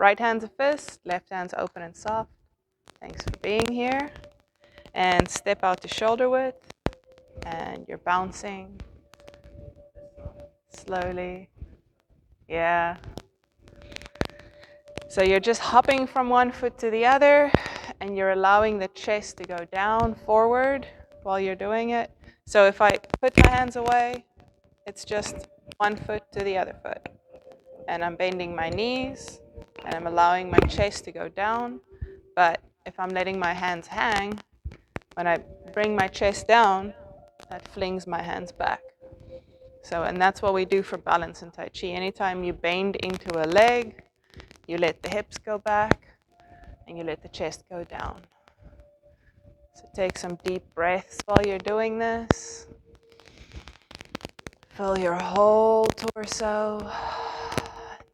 Right hand's a fist, left hand's open and soft. Thanks for being here. And step out to shoulder width. And you're bouncing slowly. Yeah. So you're just hopping from one foot to the other, and you're allowing the chest to go down, forward while you're doing it. So if I put my hands away, it's just one foot to the other foot. And I'm bending my knees, and I'm allowing my chest to go down. But if I'm letting my hands hang, when I bring my chest down, that flings my hands back. So, and that's what we do for balance in Tai Chi. Anytime you bend into a leg, you let the hips go back, and you let the chest go down. So take some deep breaths while you're doing this. Fill your whole torso.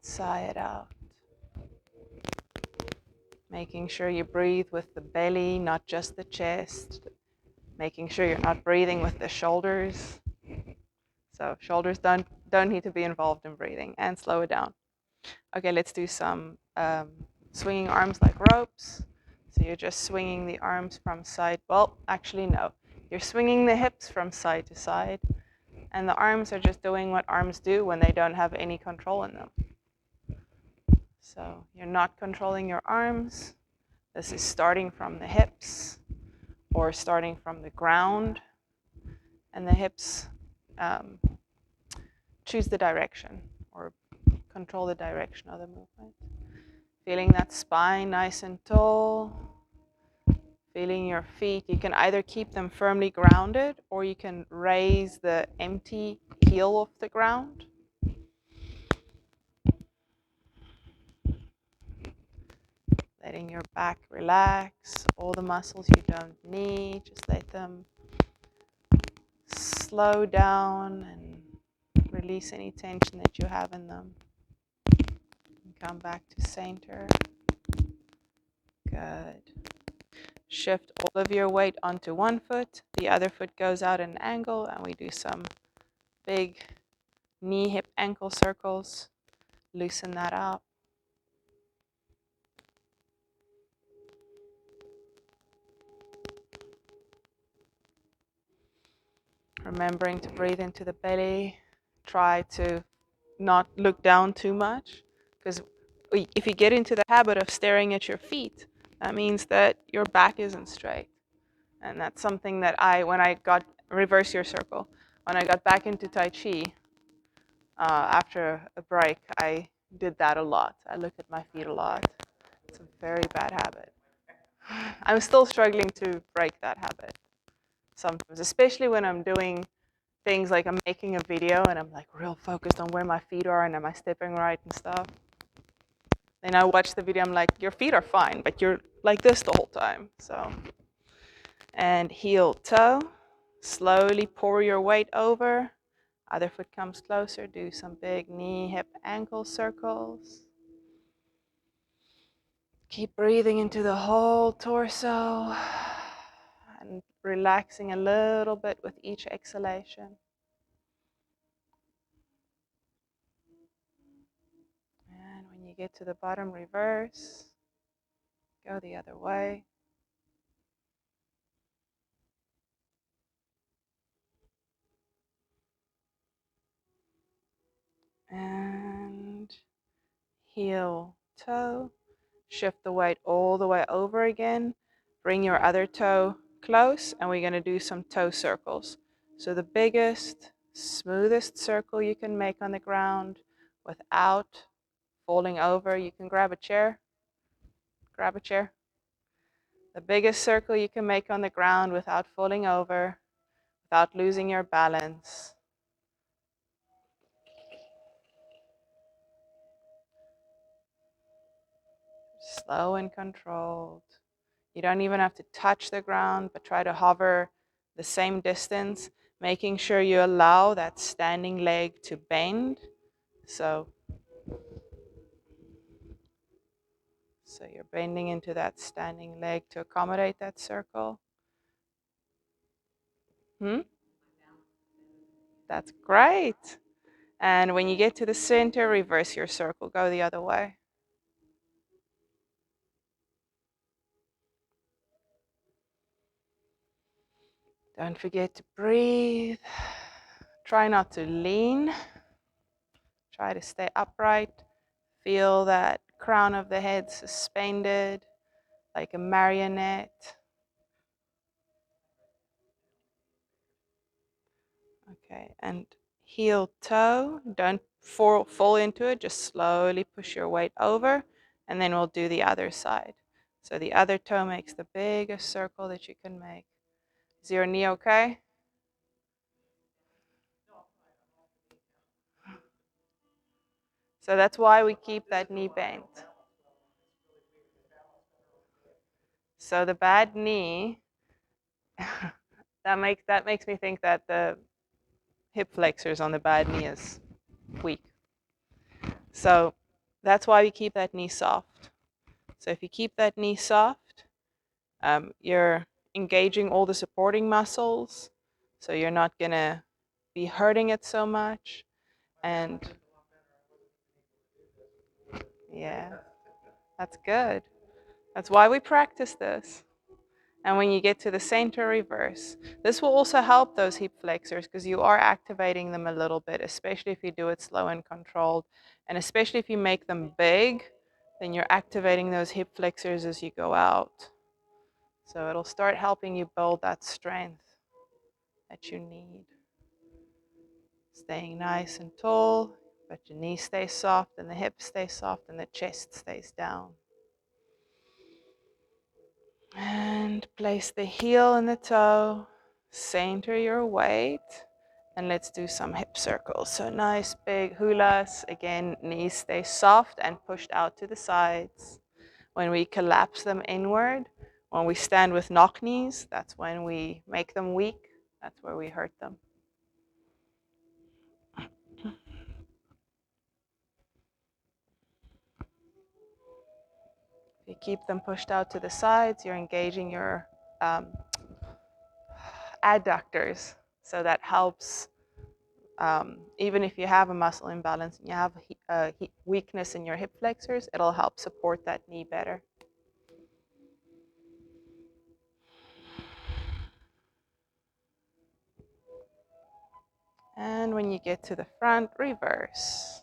Sigh it out. Making sure you breathe with the belly, not just the chest. Making sure you're not breathing with the shoulders. So shoulders don't need to be involved in breathing. And slow it down. Okay, let's do some swinging arms like ropes. So you're just swinging the arms from side. Well, actually, no. You're swinging the hips from side to side. And the arms are just doing what arms do when they don't have any control in them. So you're not controlling your arms. This is starting from the hips or starting from the ground. And the hips choose the direction or control the direction of the movement. Feeling that spine nice and tall. Feeling your feet. You can either keep them firmly grounded or you can raise the empty heel off the ground. Letting your back relax. All the muscles you don't need, just let them slow down and release any tension that you have in them. And come back to center. Good. Shift all of your weight onto one foot. The other foot goes out at an angle, and we do some big knee, hip, ankle circles. Loosen that up. Remembering to breathe into the belly. Try to not look down too much, because if you get into the habit of staring at your feet, that means that your back isn't straight. And that's something that when I got, reverse your circle, when I got back into Tai Chi, after a break, I did that a lot. I looked at my feet a lot. It's a very bad habit. I'm still struggling to break that habit sometimes, especially when I'm doing things like I'm making a video and I'm like real focused on where my feet are and am I stepping right and stuff. Then I watch the video, I'm like, your feet are fine, but you're like this the whole time. So, and heel toe, slowly pour your weight over. Other foot comes closer, do some big knee, hip, ankle circles. Keep breathing into the whole torso and relaxing a little bit with each exhalation. And when you get to the bottom, reverse. Go the other way. And heel, toe. Shift the weight all the way over again. Bring your other toe close, and we're going to do some toe circles. So the biggest, smoothest circle you can make on the ground without falling over. You can grab a chair. Grab a chair. The biggest circle you can make on the ground without falling over, without losing your balance. Slow and controlled. You don't even have to touch the ground, but try to hover the same distance, making sure you allow that standing leg to bend. So you're bending into that standing leg to accommodate that circle. That's great. And when you get to the center, reverse your circle. Go the other way. Don't forget to breathe. Try not to lean. Try to stay upright. Feel that crown of the head suspended like a marionette. Okay, and heel toe. Don't fall into it. Just slowly push your weight over, and then we'll do the other side. So the other toe makes the biggest circle that you can make. Is your knee okay? So that's why we keep that knee bent. So the bad knee, that makes me think that the hip flexors on the bad knee is weak. So that's why we keep that knee soft. So if you keep that knee soft, you're engaging all the supporting muscles, so you're not gonna be hurting it so much. And yeah, that's good. That's why we practice this. And when you get to the center, reverse. This will also help those hip flexors because you are activating them a little bit, especially if you do it slow and controlled. And especially if you make them big, then you're activating those hip flexors as you go out. So it'll start helping you build that strength that you need. Staying nice and tall, but your knees stay soft and the hips stay soft and the chest stays down. And place the heel and the toe, center your weight, and let's do some hip circles. So nice big hulas. Again, knees stay soft and pushed out to the sides. When we collapse them inward, when we stand with knock knees, that's when we make them weak. That's where we hurt them. If you keep them pushed out to the sides, you're engaging your adductors. So that helps, even if you have a muscle imbalance and you have weakness in your hip flexors, it'll help support that knee better. And when you get to the front, reverse.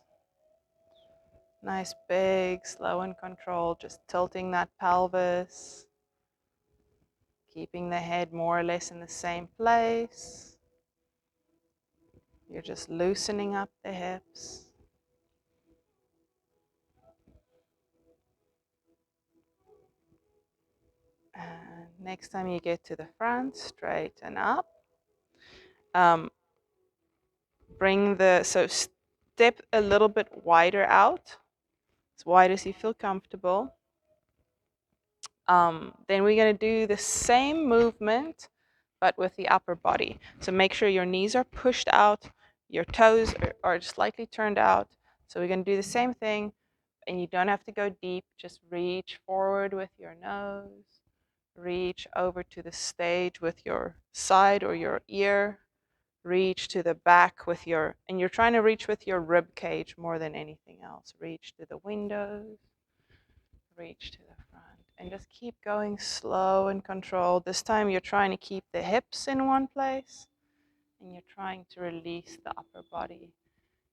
Nice, big, slow and controlled, just tilting that pelvis, keeping the head more or less in the same place. You're just loosening up the hips. And next time you get to the front, straighten up. So step a little bit wider out, as wide as you feel comfortable. Then we're going to do the same movement, but with the upper body. So make sure your knees are pushed out, your toes are slightly turned out. So we're going to do the same thing, and you don't have to go deep. Just reach forward with your nose. Reach over to the stage with your side or your ear. Reach to the back with and you're trying to reach with your rib cage more than anything else. Reach to the windows, reach to the front, and just keep going slow and controlled. This time you're trying to keep the hips in one place, and you're trying to release the upper body.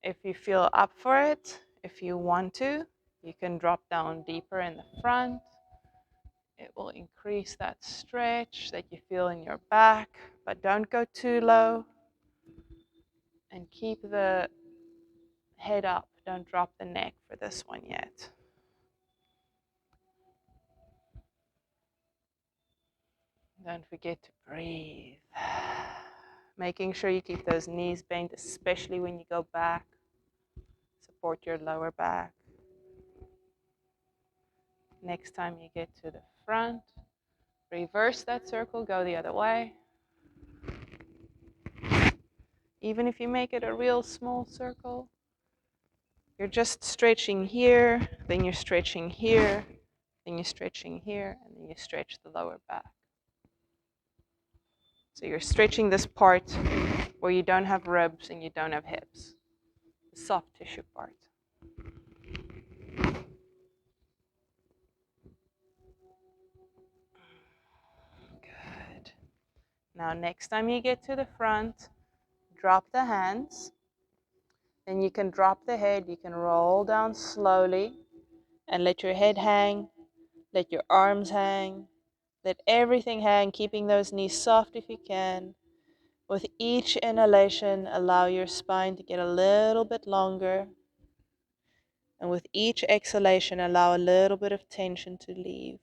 If you feel up for it, if you want to, you can drop down deeper in the front. It will increase that stretch that you feel in your back, but don't go too low. And keep the head up. Don't drop the neck for this one yet. Don't forget to breathe. Making sure you keep those knees bent, especially when you go back. Support your lower back. Next time you get to the front, reverse that circle, go the other way. Even if you make it a real small circle, you're just stretching here, then you're stretching here, then you're stretching here, and then you stretch the lower back. So you're stretching this part where you don't have ribs and you don't have hips, the soft tissue part. Good. Now, next time you get to the front, drop the hands. Then you can drop the head. You can roll down slowly and let your head hang. Let your arms hang. Let everything hang, keeping those knees soft if you can. With each inhalation, allow your spine to get a little bit longer. And with each exhalation, allow a little bit of tension to leave.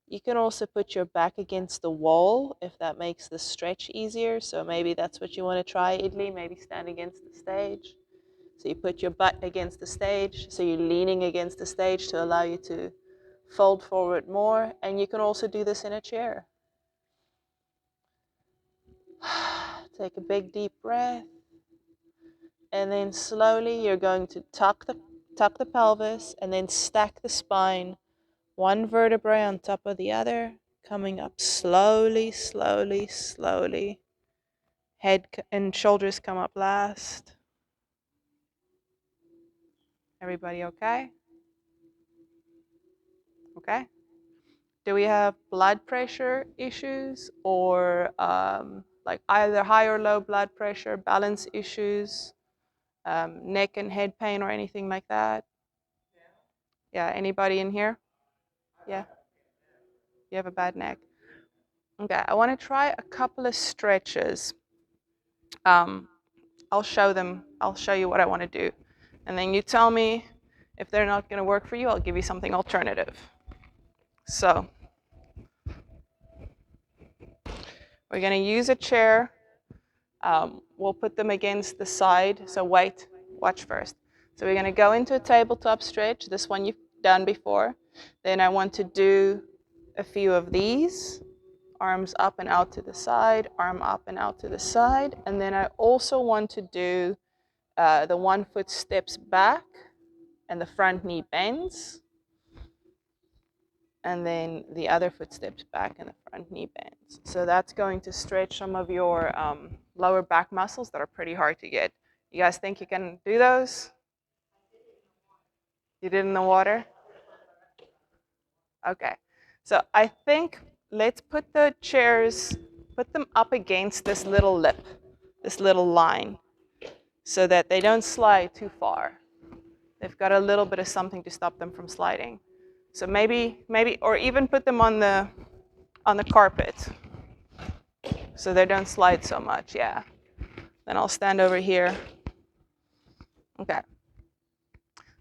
You can also put your back against the wall if that makes the stretch easier. So maybe that's what you want to try, Idli, maybe stand against the stage. So you put your butt against the stage, so you're leaning against the stage to allow you to fold forward more. And you can also do this in a chair. Take a big deep breath. And then slowly you're going to tuck the pelvis and then stack the spine, one vertebrae on top of the other, coming up slowly, slowly, slowly. Head and shoulders come up last. Everybody okay? Okay. Do we have blood pressure issues or like either high or low blood pressure, balance issues, neck and head pain or anything like that? Yeah, anybody in here? Yeah, you have a bad neck. Okay, I want to try a couple of stretches. I'll show you what I want to do. And then you tell me if they're not going to work for you, I'll give you something alternative. So we're going to use a chair. We'll put them against the side. So watch first. So we're going to go into a tabletop stretch. This one you've done before. Then I want to do a few of these. Arms up and out to the side, arm up and out to the side. And then I also want to do the 1 foot steps back and the front knee bends. And then the other foot steps back and the front knee bends. So that's going to stretch some of your lower back muscles that are pretty hard to get. You guys think you can do those? You did in the water? Okay. So I think let's put the chairs, put them up against this little lip, this little line, so that they don't slide too far. They've got a little bit of something to stop them from sliding. So maybe, or even put them on the carpet, so they don't slide so much. Yeah. Then I'll stand over here. Okay.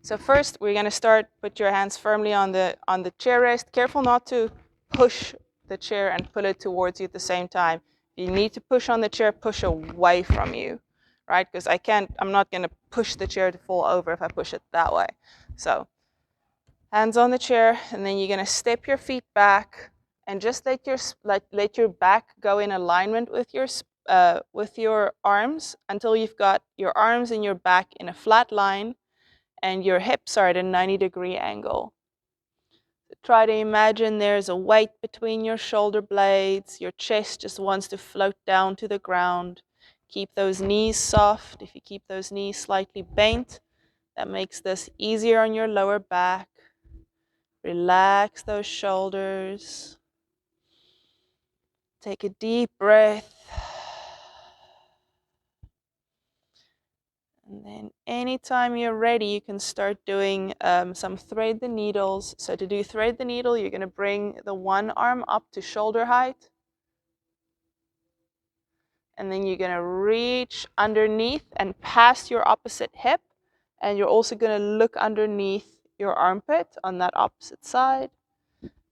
So first, we're going to start. Put your hands firmly on the chair rest. Careful not to push the chair and pull it towards you at the same time. If you need to push on the chair, push away from you, right? Because I'm not going to push the chair to fall over if I push it that way. So hands on the chair, and then you're going to step your feet back and just let your back go in alignment with your arms until you've got your arms and your back in a flat line and your hips are at a 90-degree angle. Try to imagine there's a weight between your shoulder blades. Your chest just wants to float down to the ground. Keep those knees soft. If you keep those knees slightly bent, that makes this easier on your lower back. Relax those shoulders. Take a deep breath. And then anytime you're ready, you can start doing some thread the needles. So to do thread the needle, you're going to bring the one arm up to shoulder height. And then you're going to reach underneath and past your opposite hip. And you're also going to look underneath your armpit on that opposite side.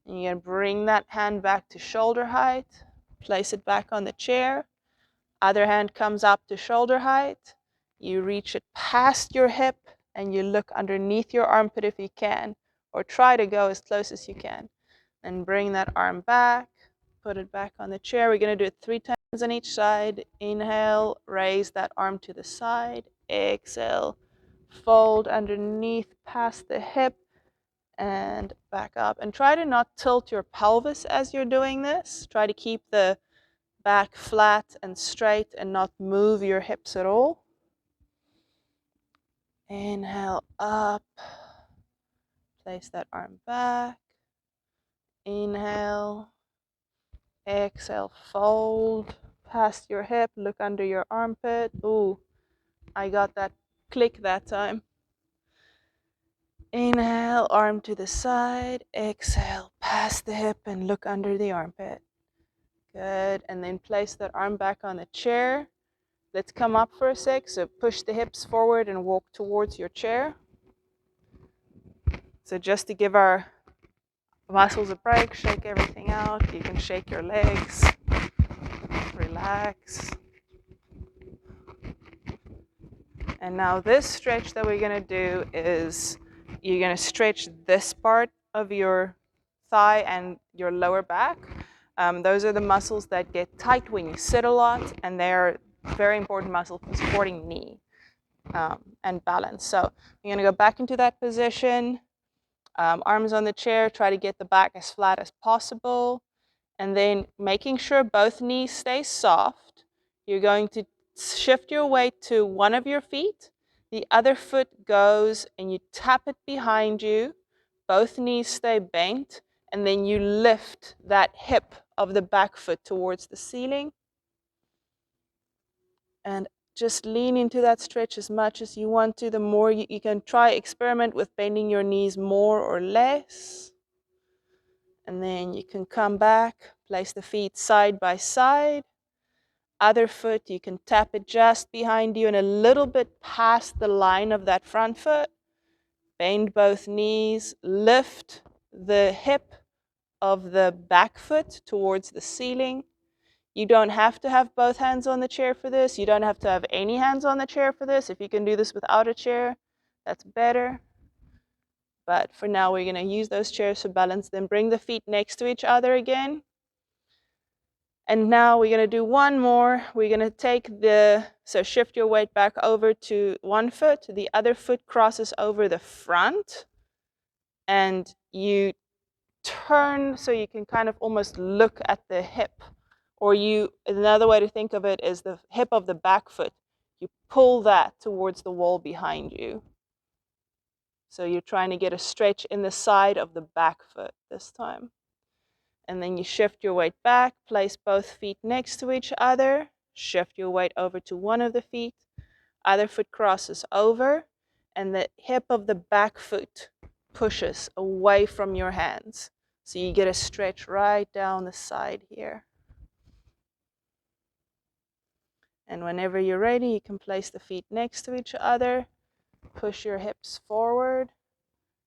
And you're going to bring that hand back to shoulder height. Place it back on the chair. Other hand comes up to shoulder height. You reach it past your hip and you look underneath your armpit if you can, or try to go as close as you can. Then bring that arm back, put it back on the chair. We're going to do it 3 times on each side. Inhale, raise that arm to the side. Exhale, fold underneath past the hip and back up. And try to not tilt your pelvis as you're doing this. Try to keep the back flat and straight and not move your hips at all. Inhale up. Place that arm back. Inhale. Exhale, fold past your hip, look under your armpit. Ooh, I got that click that time. Inhale, arm to the side. Exhale, past the hip and look under the armpit. Good. And then place that arm back on the chair. Let's come up for a sec. So push the hips forward and walk towards your chair. So just to give our muscles a break, shake everything out. You can shake your legs. Relax. And now this stretch that we're going to do is you're going to stretch this part of your thigh and your lower back. Those are the muscles that get tight when you sit a lot, and they're very important muscles for supporting knee and balance. So you're going to go back into that position, arms on the chair, try to get the back as flat as possible, and then making sure both knees stay soft. You're going to shift your weight to one of your feet. The other foot goes and you tap it behind you. Both knees stay bent, and then you lift that hip of the back foot towards the ceiling. And just lean into that stretch as much as you want to. The more you can try experiment with bending your knees more or less. And then you can come back, place the feet side by side. Other foot, you can tap it just behind you and a little bit past the line of that front foot. Bend both knees, lift the hip of the back foot towards the ceiling. You don't have to have both hands on the chair for this. You don't have to have any hands on the chair for this. If you can do this without a chair, that's better. But for now, we're going to use those chairs for balance. Then bring the feet next to each other again. And now we're going to do one more. We're going to take so shift your weight back over to one foot. The other foot crosses over the front. And you turn so you can kind of almost look at the hip. Or another way to think of it is the hip of the back foot. You pull that towards the wall behind you. So you're trying to get a stretch in the side of the back foot this time. And then you shift your weight back, place both feet next to each other, shift your weight over to one of the feet, other foot crosses over, and the hip of the back foot pushes away from your hands. So you get a stretch right down the side here. And whenever you're ready, you can place the feet next to each other, push your hips forward,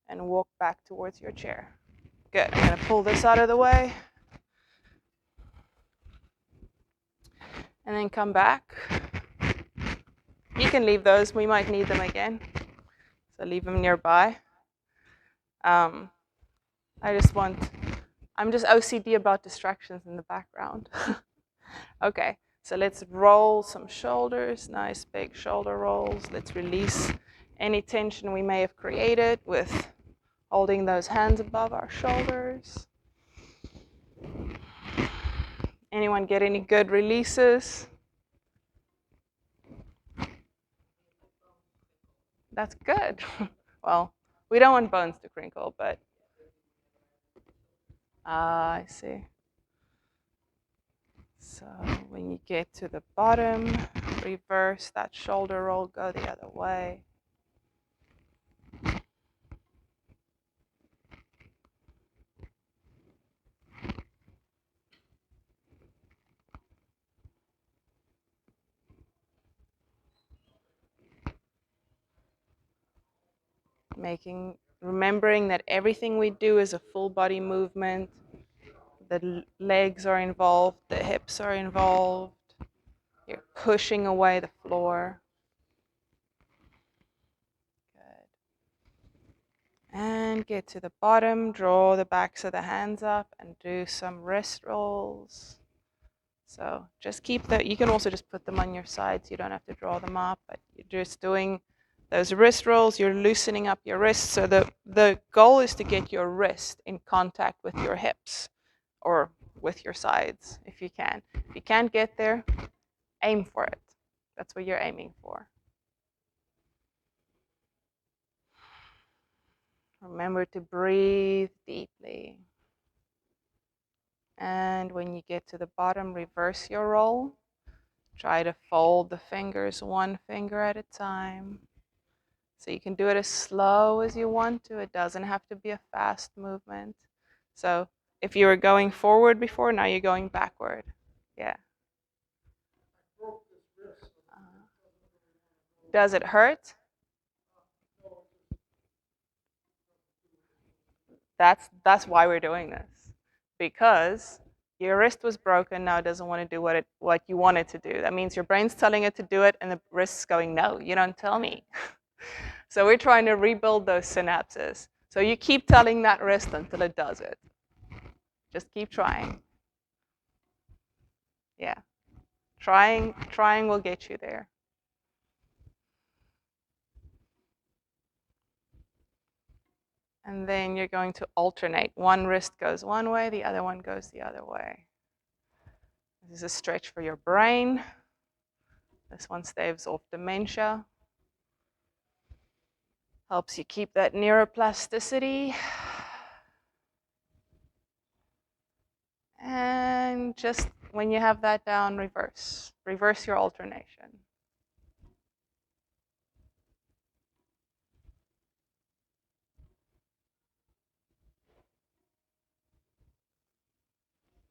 and walk back towards your chair. Good. I'm going to pull this out of the way. And then come back. You can leave those. We might need them again. So leave them nearby. I'm just OCD about distractions in the background. Okay, so let's roll some shoulders. Nice big shoulder rolls. Let's release any tension we may have created with holding those hands above our shoulders. Anyone get any good releases? That's good. Well, we don't want bones to crinkle, but I see. So when you get to the bottom, reverse that shoulder roll, go the other way. Remembering that everything we do is a full body movement. The legs are involved, the hips are involved. You're pushing away the floor. Good. And get to the bottom, draw the backs of the hands up and do some wrist rolls. So just keep that. You can also just put them on your sides. You don't have to draw them up, but you're just doing those wrist rolls. You're loosening up your wrists. So the goal is to get your wrist in contact with your hips or with your sides if you can. If you can't get there, aim for it. That's what you're aiming for. Remember to breathe deeply. And when you get to the bottom, reverse your roll. Try to fold the fingers one finger at a time. So you can do it as slow as you want to. It doesn't have to be a fast movement. So if you were going forward before, now you're going backward. Yeah. Does it hurt? That's why we're doing this. Because your wrist was broken, now it doesn't want to do what you want it to do. That means your brain's telling it to do it, and the wrist's going, no, you don't tell me. So we're trying to rebuild those synapses. So you keep telling that wrist until it does it. Just keep trying. Yeah. Trying will get you there. And then you're going to alternate. One wrist goes one way, the other one goes the other way. This is a stretch for your brain. This one staves off dementia. Helps you keep that neuroplasticity. And just when you have that down, reverse. Reverse your alternation.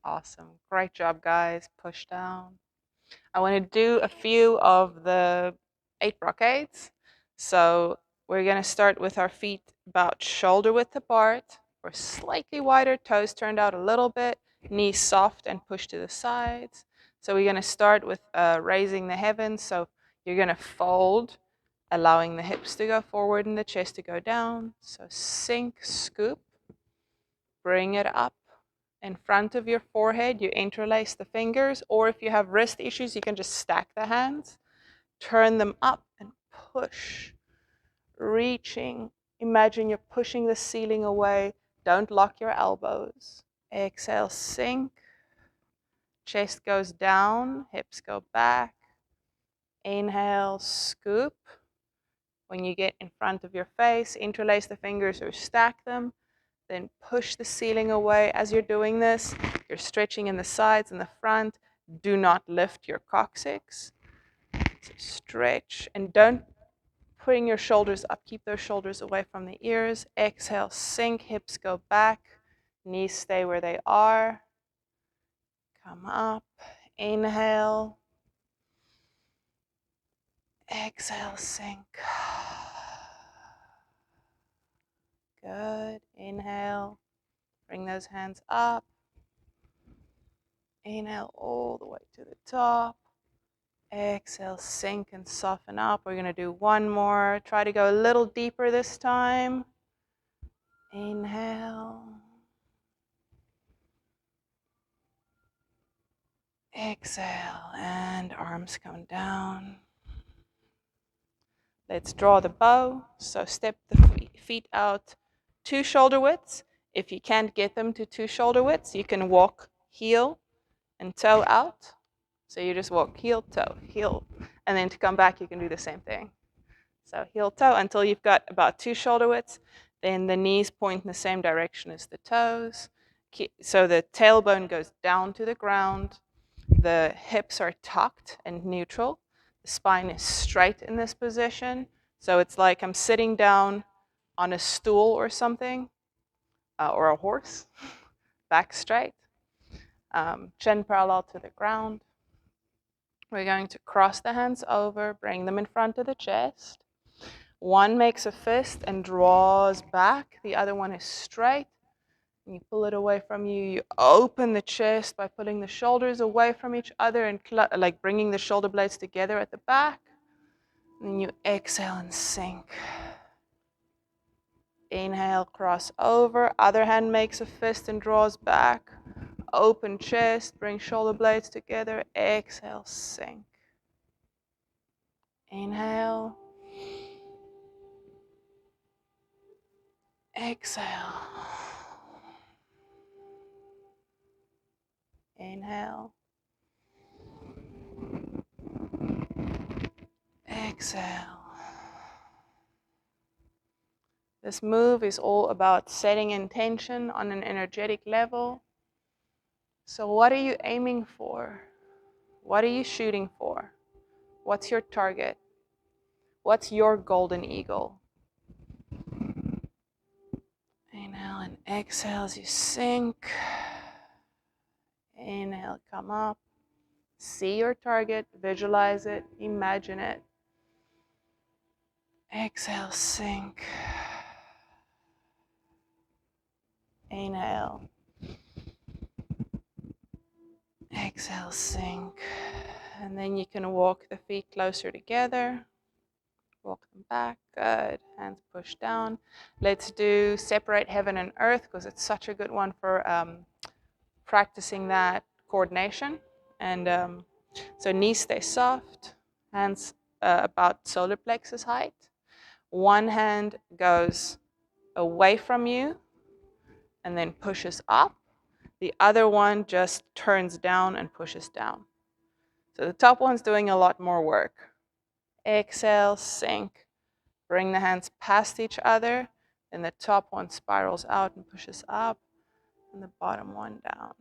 Awesome. Great job, guys. Push down. I want to do a few of the 8 brocades. So we're going to start with our feet about shoulder width apart or slightly wider, toes turned out a little bit, knees soft and pushed to the sides. So we're going to start with raising the heavens. So you're going to fold, allowing the hips to go forward and the chest to go down. So sink, scoop, bring it up in front of your forehead. You interlace the fingers, or if you have wrist issues, you can just stack the hands, turn them up and push, reaching. Imagine you're pushing the ceiling away. Don't lock your elbows. Exhale, sink. Chest goes down, hips go back. Inhale, scoop. When you get in front of your face, interlace the fingers or stack them. Then push the ceiling away. As you're doing this, you're stretching in the sides and the front. Do not lift your coccyx. So stretch and don't putting your shoulders up. Keep those shoulders away from the ears. Exhale, sink, hips go back. Knees stay where they are. Come up. Inhale. Exhale, sink. Good. Inhale. Bring those hands up. Inhale all the way to the top. Exhale, sink and soften up. We're going to do one more. Try to go a little deeper this time. Inhale. Exhale, and arms come down. Let's draw the bow. So step the feet out 2 shoulder widths. If you can't get them to 2 shoulder widths, you can walk heel and toe out. So you just walk heel, toe, heel. And then to come back, you can do the same thing. So heel, toe until you've got about 2 shoulder widths. Then the knees point in the same direction as the toes. So the tailbone goes down to the ground. The hips are tucked and neutral. The spine is straight in this position. So it's like I'm sitting down on a stool or something, or a horse, back straight, chin parallel to the ground. We're going to cross the hands over, bring them in front of the chest. One makes a fist and draws back. The other one is straight. You pull it away from you. You open the chest by pulling the shoulders away from each other and like bringing the shoulder blades together at the back. And then you exhale and sink. Inhale, cross over. Other hand makes a fist and draws back. Open chest, bring shoulder blades together. Exhale, sink. Inhale. Exhale. Inhale. Exhale. This move is all about setting intention on an energetic level. So what are you aiming for? What are you shooting for? What's your target? What's your golden eagle? Inhale and exhale as you sink. Inhale, come up. See your target, visualize it, imagine it. Exhale, sink. Inhale. Exhale, sink. And then you can walk the feet closer together. Walk them back. Good. Hands push down. Let's do separate heaven and earth because it's such a good one for practicing that coordination. And so knees stay soft. Hands about solar plexus height. One hand goes away from you and then pushes up. The other one just turns down and pushes down. So the top one's doing a lot more work. Exhale, sink. Bring the hands past each other. Then the top one spirals out and pushes up, and the bottom one down.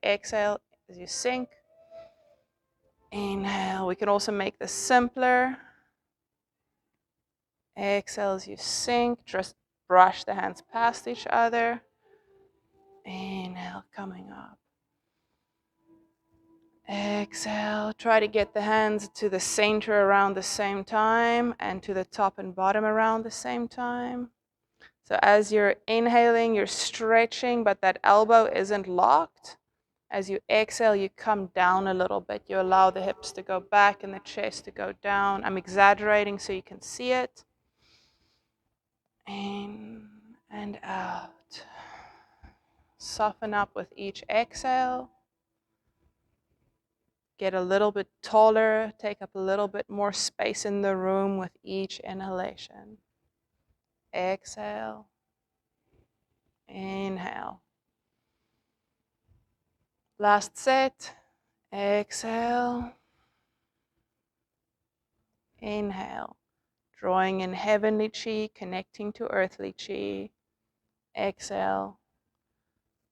Exhale as you sink. Inhale. We can also make this simpler. Exhale as you sink. Just brush the hands past each other. Inhale, coming up. Exhale, try to get the hands to the center around the same time and to the top and bottom around the same time. So as you're inhaling, you're stretching, but that elbow isn't locked. As you exhale, you come down a little bit. You allow the hips to go back and the chest to go down. I'm exaggerating so you can see it. In and out. Soften up with each exhale. Get a little bit taller, take up a little bit more space in the room with each inhalation. Exhale. Inhale. Last set. Exhale. Inhale. Drawing in heavenly chi, connecting to earthly chi. Exhale.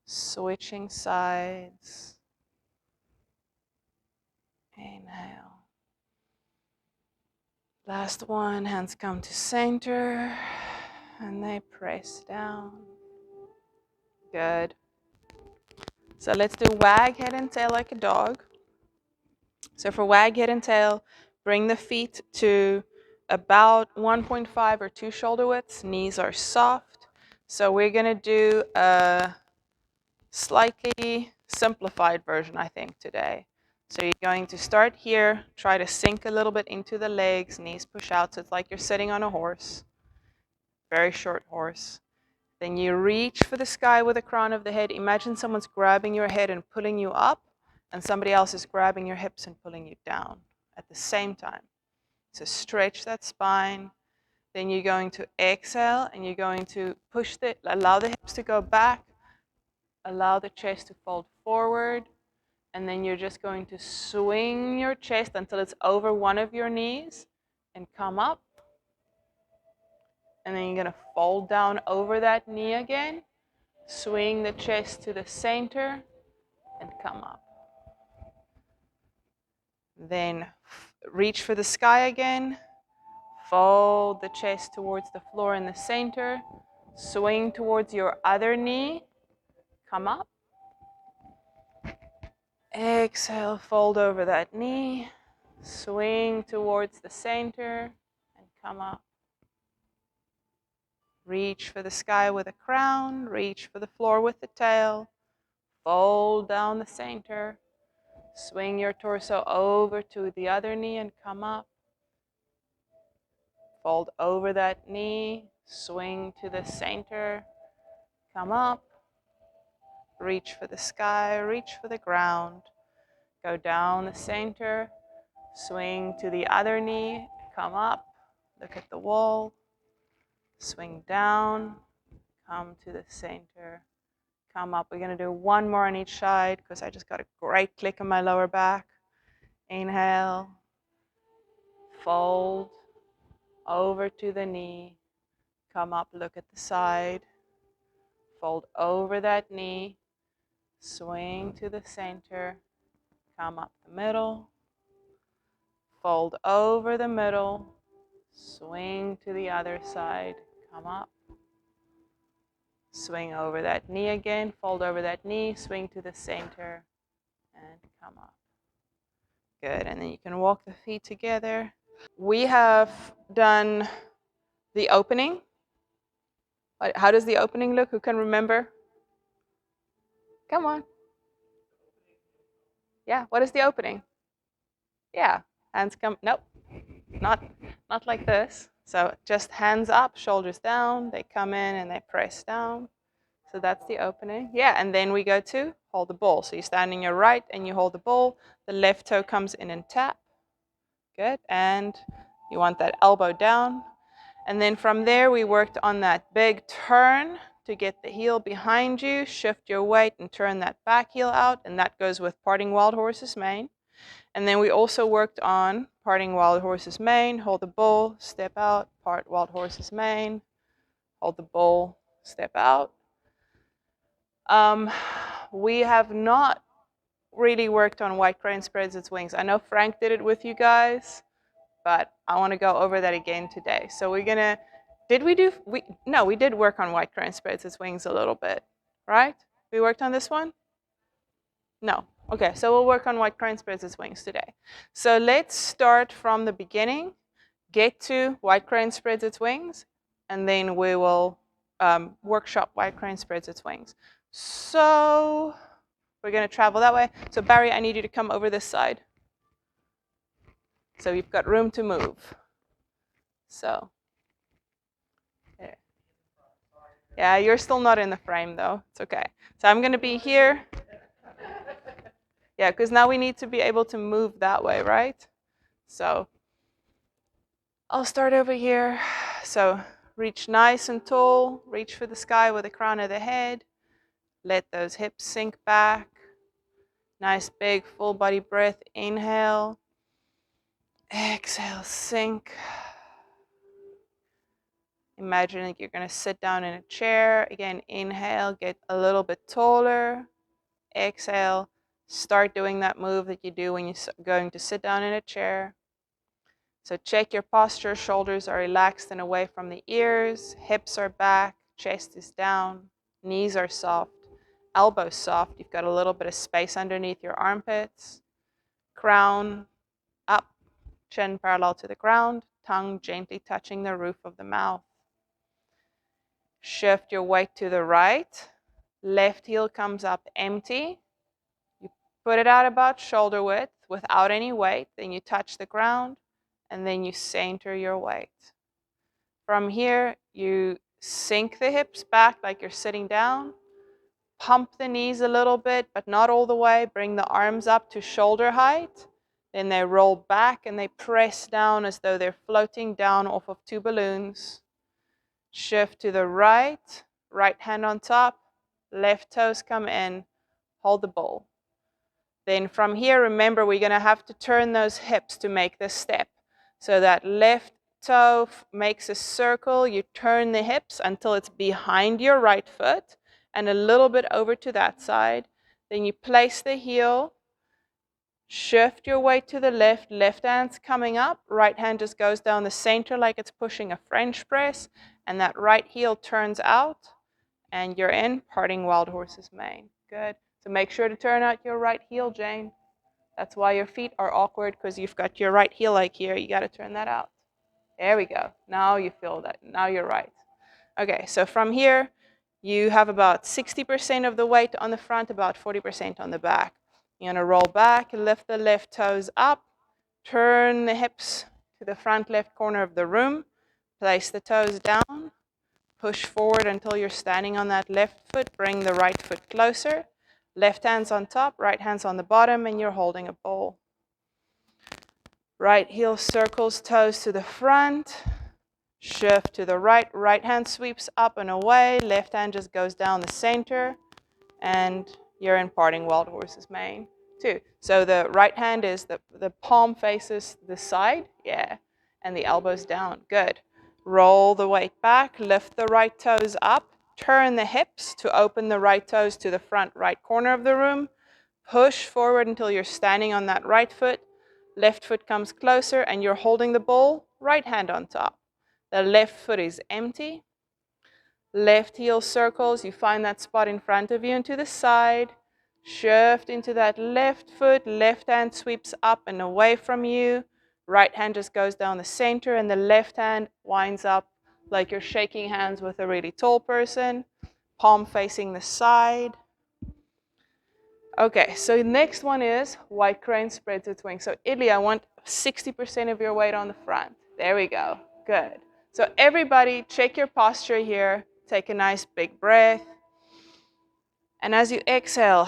Switching sides. Inhale. Last one, hands come to center and they press down. Good. So let's do wag head and tail like a dog. So for wag head and tail, bring the feet to about 1.5 or 2 shoulder widths. Knees are soft. So we're going to do a slightly simplified version, I think, today. So you're going to start here, try to sink a little bit into the legs, knees push out, so it's like you're sitting on a horse, very short horse. Then you reach for the sky with the crown of the head. Imagine someone's grabbing your head and pulling you up, and somebody else is grabbing your hips and pulling you down at the same time. So stretch that spine. Then you're going to exhale, and you're going to allow the hips to go back, allow the chest to fold forward, and then you're just going to swing your chest until it's over one of your knees and come up. And then you're going to fold down over that knee again, swing the chest to the center and come up. Then reach for the sky again, fold the chest towards the floor in the center, swing towards your other knee, come up. Exhale, fold over that knee, swing towards the center and come up. Reach for the sky with a crown, reach for the floor with the tail, fold down the center, swing your torso over to the other knee and come up. Fold over that knee, swing to the center, come up. Reach for the sky, reach for the ground. Go down the center, swing to the other knee, come up, look at the wall, swing down, come to the center, come up. We're going to do one more on each side because I just got a great click in my lower back. Inhale, fold over to the knee, come up, look at the side, fold over that knee, swing to the center, come up the middle, fold over the middle, swing to the other side, come up, swing over that knee again, fold over that knee, swing to the center, and come up. Good, and then you can walk the feet together. We have done the opening. How does the opening look? Who can remember? Come on. Yeah, what is the opening? Yeah, hands come, nope, not like this. So just hands up, shoulders down, they come in and they press down. So that's the opening. Yeah, and then we go to hold the ball. So you stand in your right and you hold the ball. The left toe comes in and tap. Good, and you want that elbow down. And then from there, we worked on that big turn to get the heel behind you, shift your weight and turn that back heel out, and that goes with parting wild horse's mane. And then we also worked on parting wild horse's mane, hold the bull, step out, part wild horse's mane, hold the bull, step out. We have not really worked on white crane spreads its wings. I know Frank did it with you guys, but I want to go over that again today. So we're gonna, no, we did work on white crane spreads its wings a little bit, right? We worked on this one? No. Okay, so we'll work on white crane spreads its wings today. So let's start from the beginning, get to white crane spreads its wings, and then we will workshop white crane spreads its wings. So we're going to travel that way. So Barry, I need you to come over this side. So you've got room to move. So, there. Yeah, you're still not in the frame though. It's okay. So I'm going to be here. Yeah, because now we need to be able to move that way, right? So I'll start over here. So reach nice and tall, reach for the sky with the crown of the head. Let those hips sink back. Nice big full body breath. Inhale. Exhale, sink. Imagine like you're going to sit down in a chair. Again, inhale, get a little bit taller. Exhale, start doing that move that you do when you're going to sit down in a chair. So check your posture. Shoulders are relaxed and away from the ears. Hips are back. Chest is down. Knees are soft. Elbows soft. You've got a little bit of space underneath your armpits. Crown up. Chin parallel to the ground. Tongue gently touching the roof of the mouth. Shift your weight to the right. Left heel comes up empty. You put it out about shoulder width without any weight. Then you touch the ground. And then you center your weight. From here, you sink the hips back like you're sitting down. Pump the knees a little bit, but not all the way. Bring the arms up to shoulder height. Then they roll back and they press down as though they're floating down off of two balloons. Shift to the right, right hand on top, left toes come in, hold the ball. Then from here, remember, we're going to have to turn those hips to make this step. So that left toe makes a circle. You turn the hips until it's behind your right foot and a little bit over to that side. Then you place the heel, shift your weight to the left. Left hand's coming up. Right hand just goes down the center like it's pushing a French press. And that right heel turns out. And you're in parting wild horse's mane. Good. So make sure to turn out your right heel, Jane. That's why your feet are awkward, because you've got your right heel like here. You got to turn that out. There we go. Now you feel that. Now you're right. Okay, so from here, you have about 60% of the weight on the front, about 40% on the back. You're going to roll back, lift the left toes up, turn the hips to the front left corner of the room, place the toes down, push forward until you're standing on that left foot, bring the right foot closer. Left hand's on top, right hand's on the bottom, and you're holding a ball. Right heel circles toes to the front. Shift to the right. Right hand sweeps up and away. Left hand just goes down the center. And you're in parting wild horse's mane too. So the right hand is the palm faces the side. Yeah. And the elbows down. Good. Roll the weight back. Lift the right toes up. turn the hips to open the right toes to the front right corner of the room. Push forward until you're standing on that right foot. Left foot comes closer and you're holding the ball, right hand on top. The left foot is empty. Left heel circles, you find that spot in front of you and to the side. Shift into that left foot, left hand sweeps up and away from you. Right hand just goes down the center and the left hand winds up like you're shaking hands with a really tall person. Palm facing the side. Okay, so next one is white crane spread to twink. So Italy, I want 60% of your weight on the front. There we go, good. So everybody check your posture here. Take a nice big breath. And as you exhale,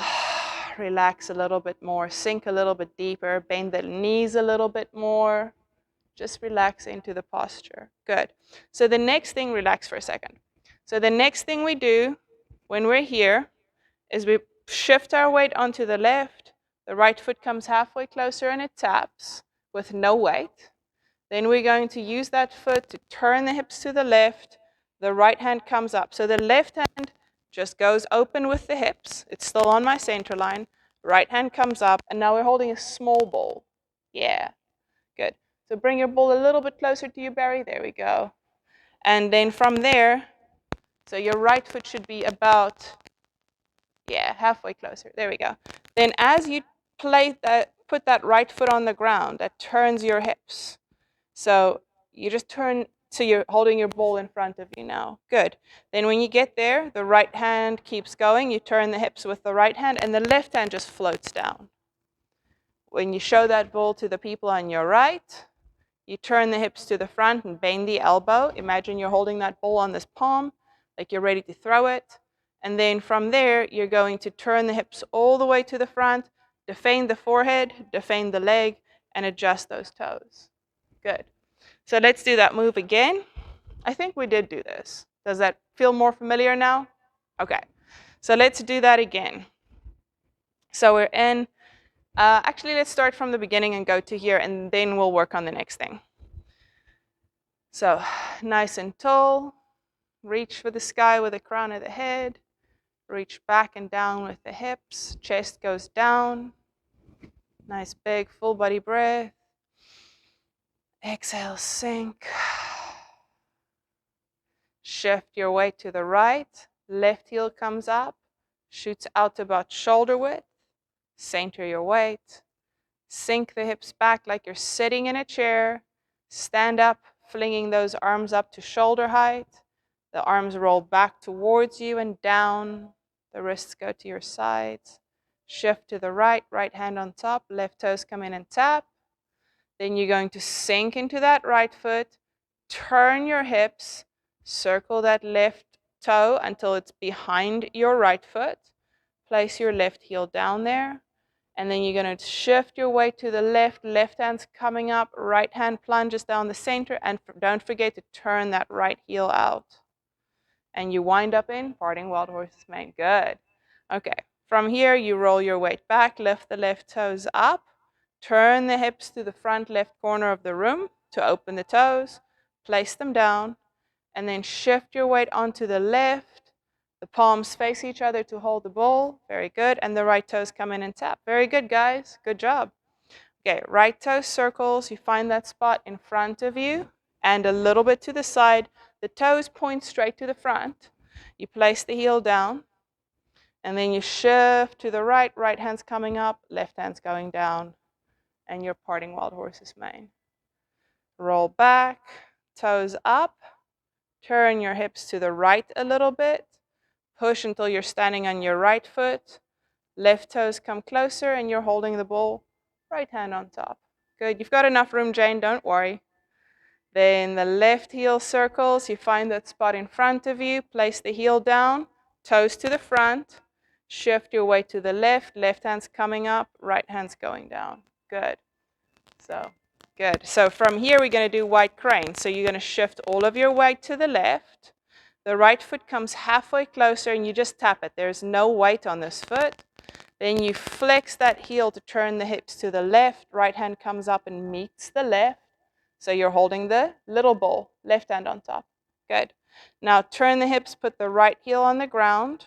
relax a little bit more, sink a little bit deeper, bend the knees a little bit more. Just relax into the posture. Good. So the next thing, relax for a second. So the next thing we do when we're here is we shift our weight onto the left. The right foot comes halfway closer and it taps with no weight. Then we're going to use that foot to turn the hips to the left. The right hand comes up. So the left hand just goes open with the hips. It's still on my center line. Right hand comes up, and now we're holding a small ball. Yeah, good. So bring your ball a little bit closer to you, Barry. There we go. And then from there, so your right foot should be about, yeah, halfway closer. There we go. Then as you put that right foot on the ground, that turns your hips. So you just turn, so you're holding your ball in front of you now. Good. Then when you get there, the right hand keeps going. You turn the hips with the right hand, and the left hand just floats down. When you show that ball to the people on your right, you turn the hips to the front and bend the elbow. Imagine you're holding that ball on this palm, like you're ready to throw it. And then from there, you're going to turn the hips all the way to the front, defend the forehead, defend the leg, and adjust those toes. Good. So let's do that move again. I think we did do this. Does that feel more familiar now? Okay. So let's do that again. So we're in, actually let's start from the beginning and go to here, and then we'll work on the next thing. So nice and tall. Reach for the sky with the crown of the head. Reach back and down with the hips. Chest goes down. Nice big full body breath. Exhale, sink. Shift your weight to the right. Left heel comes up. Shoots out about shoulder width. Center your weight. Sink the hips back like you're sitting in a chair. Stand up, flinging those arms up to shoulder height. The arms roll back towards you and down. The wrists go to your sides. Shift to the right, right hand on top. Left toes come in and tap. Then you're going to sink into that right foot. Turn your hips. Circle that left toe until it's behind your right foot. Place your left heel down there. And then you're going to shift your weight to the left. Left hand's coming up. Right hand plunges down the center. And don't forget to turn that right heel out. And you wind up in parting wild horse's mane. Good. Okay. From here, you roll your weight back. Lift the left toes up. Turn the hips to the front left corner of the room to open the toes. Place them down. And then shift your weight onto the left. The palms face each other to hold the ball. Very good. And the right toes come in and tap. Very good, guys. Good job. Okay, right toe circles. You find that spot in front of you and a little bit to the side. The toes point straight to the front. You place the heel down. And then you shift to the right. Right hand's coming up. Left hand's going down. And you're parting wild horse's mane. Roll back. Toes up. Turn your hips to the right a little bit. Push until you're standing on your right foot. Left toes come closer and you're holding the ball. Right hand on top. Good. You've got enough room, Jane. Don't worry. Then the left heel circles. You find that spot in front of you. Place the heel down. Toes to the front. Shift your weight to the left. Left hand's coming up. Right hand's going down. Good. So, good. So from here, we're going to do white crane. So you're going to shift all of your weight to the left. The right foot comes halfway closer and you just tap it. There's no weight on this foot. Then you flex that heel to turn the hips to the left. Right hand comes up and meets the left. So you're holding the little ball, left hand on top. Good. Now turn the hips, put the right heel on the ground.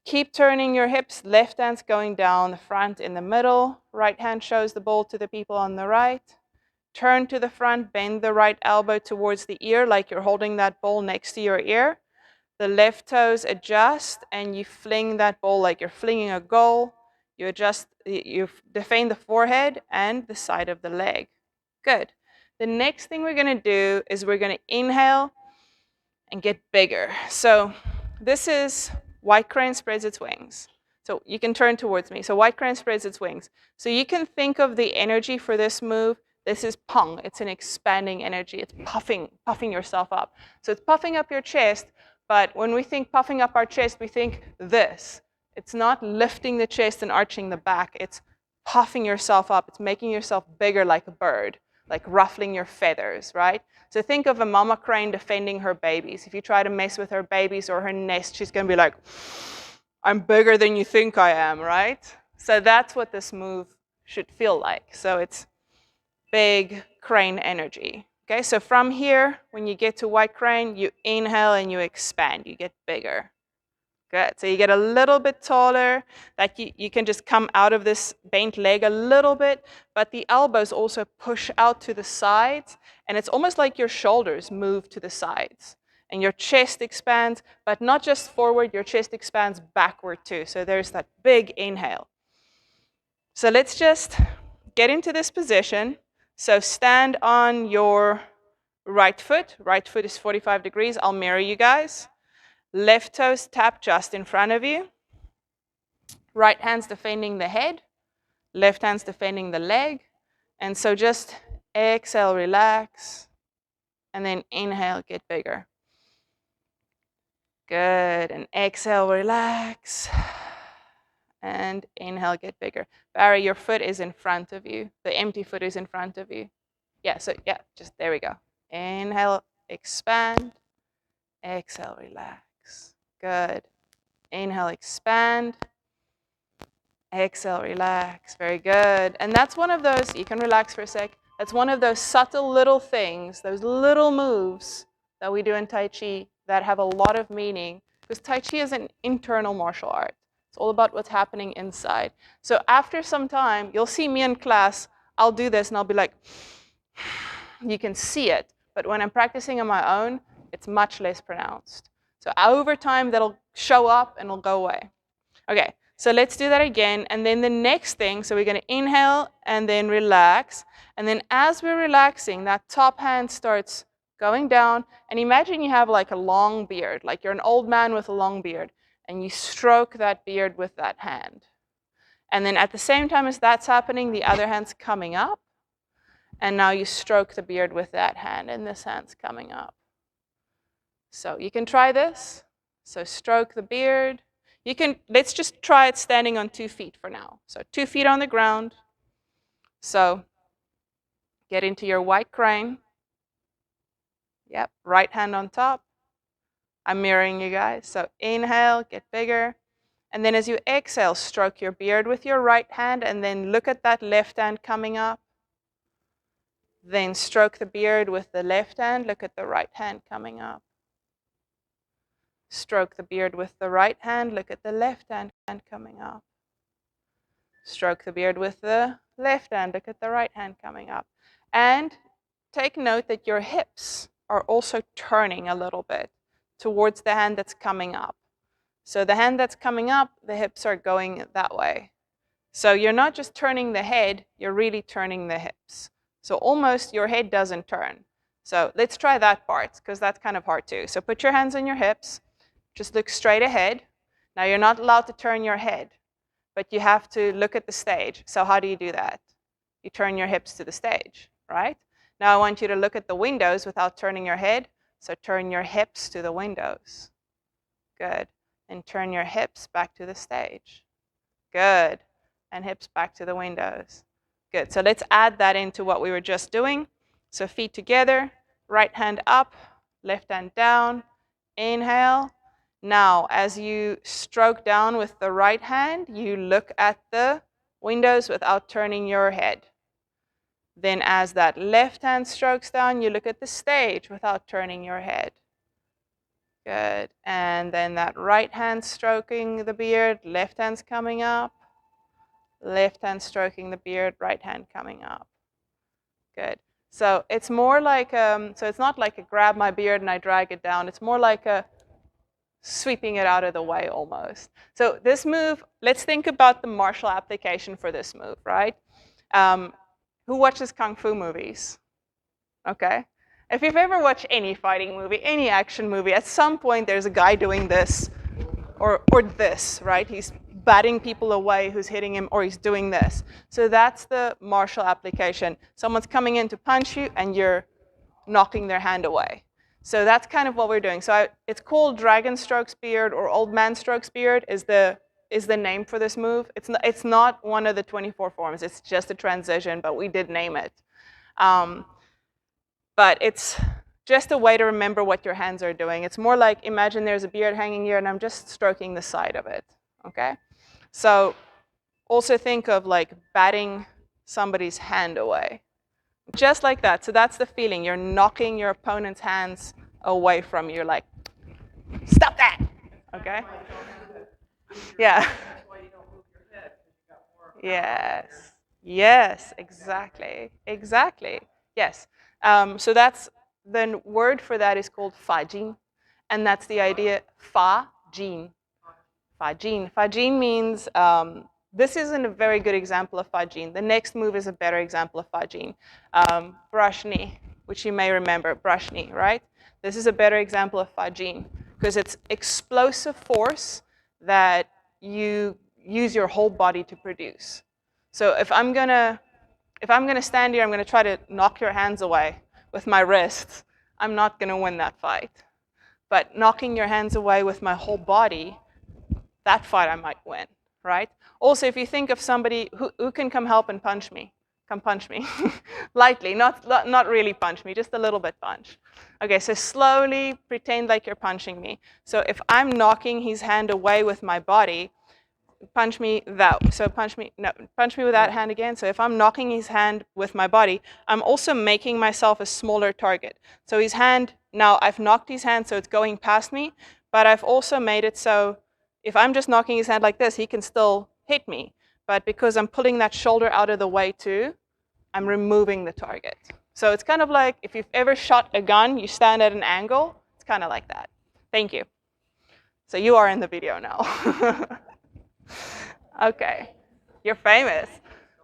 Keep turning your hips, left hand's going down the front in the middle. Right hand shows the ball to the people on the right. Turn to the front, bend the right elbow towards the ear like you're holding that ball next to your ear. The left toes adjust and you fling that ball like you're flinging a goal. You adjust, you defend the forehead and the side of the leg. Good. The next thing we're going to do is we're going to inhale and get bigger. So this is white crane spreads its wings. So you can turn towards me. So white crane spreads its wings. So you can think of the energy for this move. This is pong. It's an expanding energy. It's puffing yourself up. So it's puffing up your chest, but when we think puffing up our chest, we think this. It's not lifting the chest and arching the back. It's puffing yourself up. It's making yourself bigger like a bird, like ruffling your feathers, right? So think of a mama crane defending her babies. If you try to mess with her babies or her nest, she's going to be like, I'm bigger than you think I am, right? So that's what this move should feel like. So it's big crane energy. Okay, so from here, when you get to white crane, you inhale and you expand. You get bigger. Good. So you get a little bit taller. Like you can just come out of this bent leg a little bit, but the elbows also push out to the sides, and it's almost like your shoulders move to the sides. And your chest expands, but not just forward, your chest expands backward too. So there's that big inhale. So let's just get into this position. So stand on your right foot. Right foot is 45 degrees. I'll mirror you guys. Left toes tap just in front of you. Right hand's defending the head. Left hand's defending the leg. And so just exhale, relax. And then inhale, get bigger. Good. And exhale, relax. And inhale, get bigger. Barry, your foot is in front of you. The empty foot is in front of you. Yeah, so yeah, just there we go. Inhale, expand. Exhale, relax. Good. Inhale, expand. Exhale, relax. Very good. And that's one of those, you can relax for a sec. That's one of those subtle little things, those little moves that we do in Tai Chi that have a lot of meaning, because Tai Chi is an internal martial art. It's all about what's happening inside. So after some time, you'll see me in class, I'll do this and I'll be like, you can see it. But when I'm practicing on my own, it's much less pronounced. So over time, that'll show up and it'll go away. Okay, so let's do that again. And then the next thing, so we're going to inhale and then relax. And then as we're relaxing, that top hand starts going down. And imagine you have like a long beard, like you're an old man with a long beard. And you stroke that beard with that hand. And then at the same time as that's happening, the other hand's coming up. And now you stroke the beard with that hand, and this hand's coming up. So you can try this. So stroke the beard. You can, let's just try it standing on 2 feet for now. So 2 feet on the ground. So get into your white crane. Yep, right hand on top. I'm mirroring you guys. So inhale, get bigger. And then as you exhale, stroke your beard with your right hand, and then look at that left hand coming up. Then stroke the beard with the left hand. Look at the right hand coming up. Stroke the beard with the right hand. Look at the left hand coming up. Stroke the beard with the left hand. Look at the right hand coming up. And take note that your hips are also turning a little bit towards the hand that's coming up. So the hand that's coming up, the hips are going that way. So you're not just turning the head, you're really turning the hips. So almost your head doesn't turn. So let's try that part, because that's kind of hard too. So put your hands on your hips. Just look straight ahead. Now you're not allowed to turn your head, but you have to look at the stage. So how do you do that? You turn your hips to the stage, right? Now I want you to look at the windows without turning your head. So turn your hips to the windows. Good. And turn your hips back to the stage. Good. And hips back to the windows. Good. So let's add that into what we were just doing. So feet together, right hand up, left hand down. Inhale. Now, as you stroke down with the right hand, you look at the windows without turning your head. Then as that left hand strokes down, you look at the stage without turning your head. Good. And then that right hand stroking the beard, left hand's coming up. Left hand stroking the beard, right hand coming up. Good. So it's more like, so it's not like a grab my beard and I drag it down. It's more like a sweeping it out of the way almost. So this move, let's think about the martial application for this move, right? Who watches Kung Fu movies? Okay. If you've ever watched any fighting movie, any action movie, at some point there's a guy doing this or this, right? He's batting people away who's hitting him, or he's doing this. So that's the martial application. Someone's coming in to punch you and you're knocking their hand away. So that's kind of what we're doing. So it's called dragon stroke spear or old man stroke spear is the name for this move. It's not one of the 24 forms. It's just a transition, but we did name it. But it's just a way to remember what your hands are doing. It's more like, imagine there's a beard hanging here and I'm just stroking the side of it, okay? So also think of like batting somebody's hand away. Just like that. So that's the feeling. You're knocking your opponent's hands away from you. You're like, stop that, okay? Yeah. Yes. Yes, exactly. Exactly. Yes. So that's the word for that is called fajin, and that's the idea fajin. Fajin. Fajin means this isn't a very good example of fajin. The next move is a better example of fajin. Brushni, which you may remember, brushni, right? This is a better example of fajin because it's explosive force that you use your whole body to produce. So if I'm gonna stand here, I'm gonna try to knock your hands away with my wrists, I'm not gonna win that fight. But knocking your hands away with my whole body, that fight I might win, right? Also, if you think of somebody who can come help and punch me, come punch me. Lightly, not really punch me, just a little bit punch. Okay, so slowly pretend like you're punching me. So if I'm knocking his hand away with my body, punch me that, so punch me with that hand again. So if I'm knocking his hand with my body, I'm also making myself a smaller target. So his hand, now I've knocked his hand so it's going past me, but I've also made it so if I'm just knocking his hand like this, he can still hit me. But because I'm pulling that shoulder out of the way too, I'm removing the target. So it's kind of like if you've ever shot a gun, you stand at an angle, it's kind of like that. Thank you. So you are in the video now. Okay, you're famous.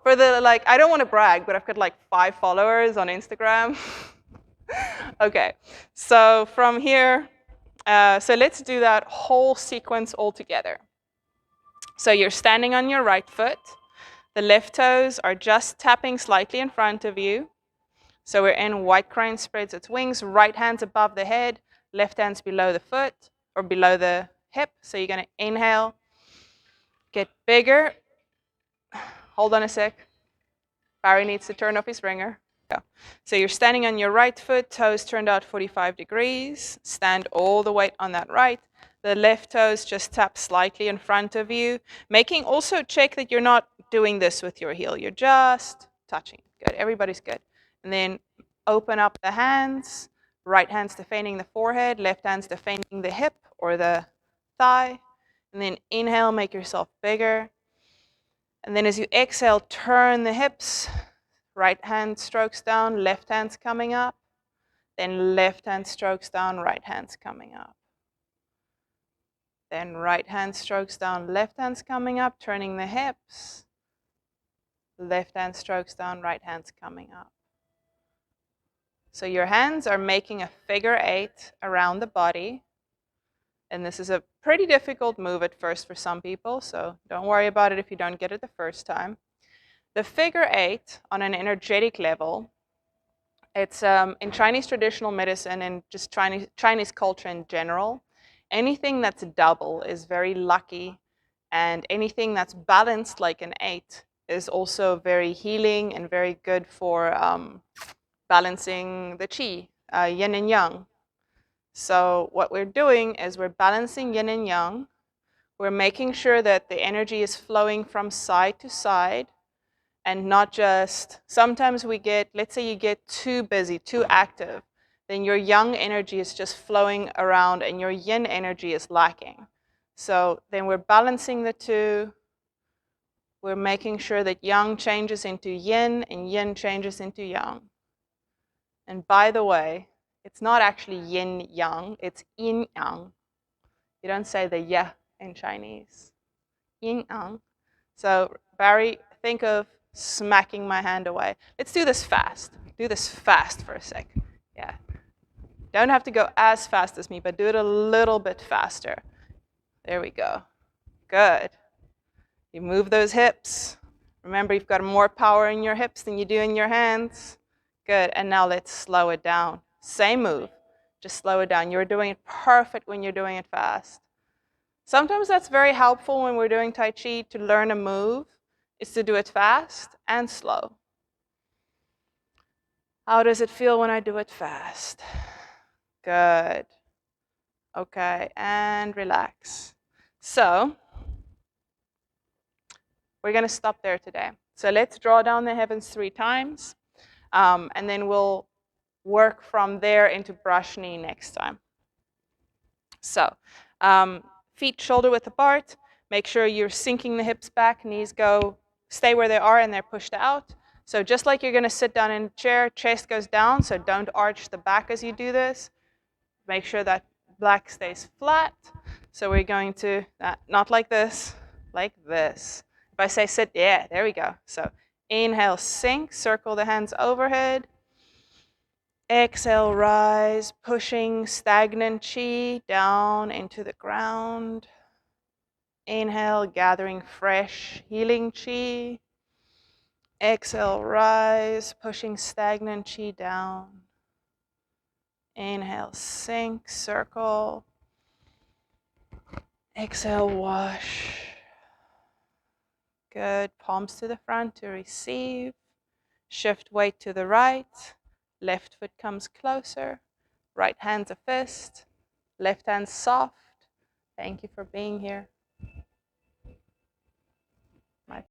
For the, like, I don't want to brag, but I've got like 5 followers on Instagram. Okay, so from here, so let's do that whole sequence all together. So you're standing on your right foot. The left toes are just tapping slightly in front of you. So we're in white crane spreads its wings, right hand's above the head, left hand's below the foot or below the hip. So you're going to inhale, get bigger. Hold on a sec. Barry needs to turn off his ringer. Yeah. So you're standing on your right foot, toes turned out 45 degrees. Stand all the weight on that right. The left toes just tap slightly in front of you. Making also check that you're not doing this with your heel. You're just touching. Good. Everybody's good. And then open up the hands. Right hand's defending the forehead. Left hand's defending the hip or the thigh. And then inhale, make yourself bigger. And then as you exhale, turn the hips. Right hand strokes down, left hand's coming up. Then left hand strokes down, right hand's coming up. Then right hand strokes down, left hand's coming up, turning the hips. Left hand strokes down, right hand's coming up. So your hands are making a figure 8 around the body. And this is a pretty difficult move at first for some people, so don't worry about it if you don't get it the first time. The figure 8 on an energetic level, it's in Chinese traditional medicine and just Chinese culture in general, anything that's double is very lucky, and anything that's balanced like an 8 is also very healing and very good for balancing the qi, yin and yang. So what we're doing is we're balancing yin and yang. We're making sure that the energy is flowing from side to side. And not just, sometimes we get, let's say you get too busy, too active, then your yang energy is just flowing around and your yin energy is lacking. So then we're balancing the two. We're making sure that yang changes into yin and yin changes into yang. And by the way, it's not actually yin yang, it's yin yang. You don't say the ya in Chinese. Yin yang. So Barry, think of smacking my hand away. Let's do this fast. Do this fast for a sec. Yeah. Don't have to go as fast as me, but do it a little bit faster. There we go. Good. You move those hips. Remember, you've got more power in your hips than you do in your hands. Good. And now let's slow it down. Same move. Just slow it down. You're doing it perfect when you're doing it fast. Sometimes that's very helpful when we're doing Tai Chi to learn a move, is to do it fast and slow. How does it feel when I do it fast? Good. Okay, and relax. So, we're going to stop there today. So let's draw down the heavens 3 times, and then we'll work from there into brush knee next time. So, feet shoulder width apart. Make sure you're sinking the hips back. Knees stay where they are and they're pushed out. So just like you're going to sit down in a chair, chest goes down, so don't arch the back as you do this. Make sure that back stays flat. So we're going to, not like this, like this. If I say sit, yeah, there we go. So inhale, sink, circle the hands overhead. Exhale, rise, pushing stagnant chi down into the ground. Inhale, gathering fresh, healing chi. Exhale, rise, pushing stagnant chi down. Inhale, sink, circle. Exhale, wash. Good. Palms to the front to receive. Shift weight to the right. Left foot comes closer. Right hand's a fist. Left hand soft. Thank you for being here.